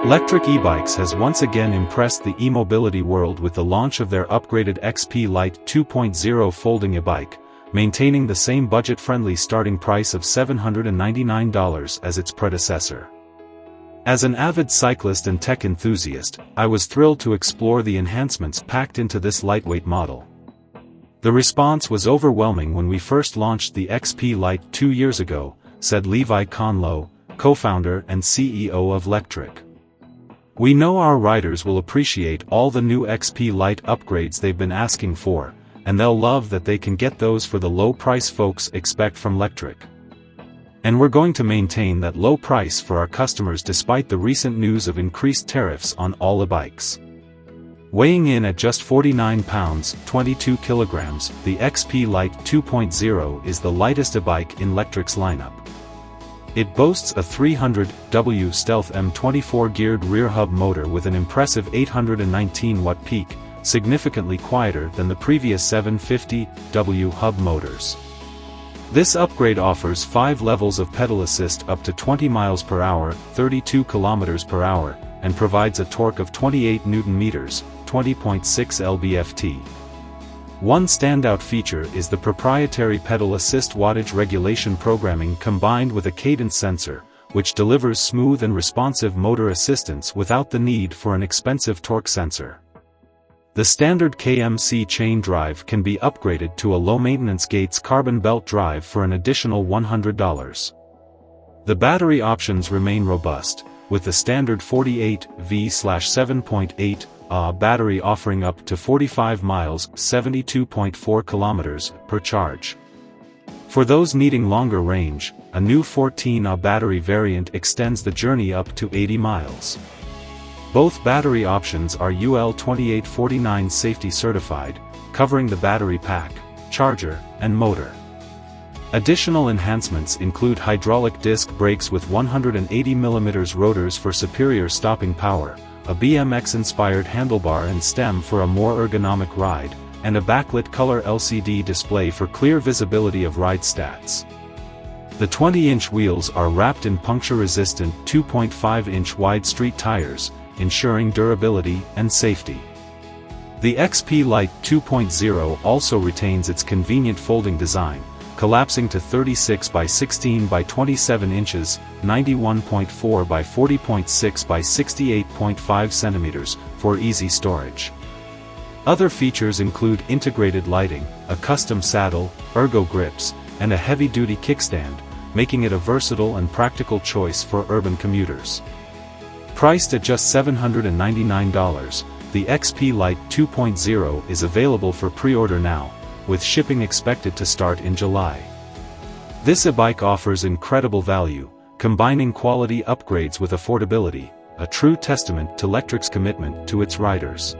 Lectric e-bikes has once again impressed the e-mobility world with the launch of their upgraded XP Lite 2.0 folding e-bike, maintaining the same budget-friendly starting price of $799 as its predecessor. As an avid cyclist and tech enthusiast, I was thrilled to explore the enhancements packed into this lightweight model. The response was overwhelming when we first launched the XP Lite 2 years ago, said Levi Conlow, co-founder and CEO of Lectric. We know our riders will appreciate all the new XP Lite upgrades they've been asking for, and they'll love that they can get those for the low price folks expect from Lectric. And we're going to maintain that low price for our customers despite the recent news of increased tariffs on all e-bikes. Weighing in at just 49 pounds, 22 kilograms, the XP Lite 2.0 is the lightest e-bike in Lectric's lineup. It boasts a 300W Stealth M24 geared rear hub motor with an impressive 819-watt peak, significantly quieter than the previous 750W hub motors. This upgrade offers 5 levels of pedal assist up to 20 miles per hour, 32 kilometers per hour, and provides a torque of 28 Nm, 20.6 lb-ft. One standout feature is the proprietary pedal assist wattage regulation programming combined with a cadence sensor, which delivers smooth and responsive motor assistance without the need for an expensive torque sensor. The standard KMC chain drive can be upgraded to a low-maintenance Gates carbon belt drive for an additional $100. The battery options remain robust, with the standard 48V/7.8 battery offering up to 45 miles, 72.4 kilometers, per charge. For those needing longer range, a new 14 battery variant extends the journey up to 80 miles. Both battery options are UL 2849 safety certified, covering the battery pack, charger, and motor. Additional enhancements include hydraulic disc brakes with 180mm rotors for superior stopping power, a BMX-inspired handlebar and stem for a more ergonomic ride, and a backlit color LCD display for clear visibility of ride stats. The 20-inch wheels are wrapped in puncture-resistant 2.5-inch wide street tires, ensuring durability and safety. The XP Lite 2.0 also retains its convenient folding design, collapsing to 36 by 16 by 27 inches, 91.4 by 40.6 by 68.5 centimeters, for easy storage. Other features include integrated lighting, a custom saddle, ergo grips, and a heavy-duty kickstand, making it a versatile and practical choice for urban commuters. Priced at just $799, the XP Lite 2.0 is available for pre-order now, with shipping expected to start in July. This e-bike offers incredible value, combining quality upgrades with affordability, a true testament to Lectric's commitment to its riders.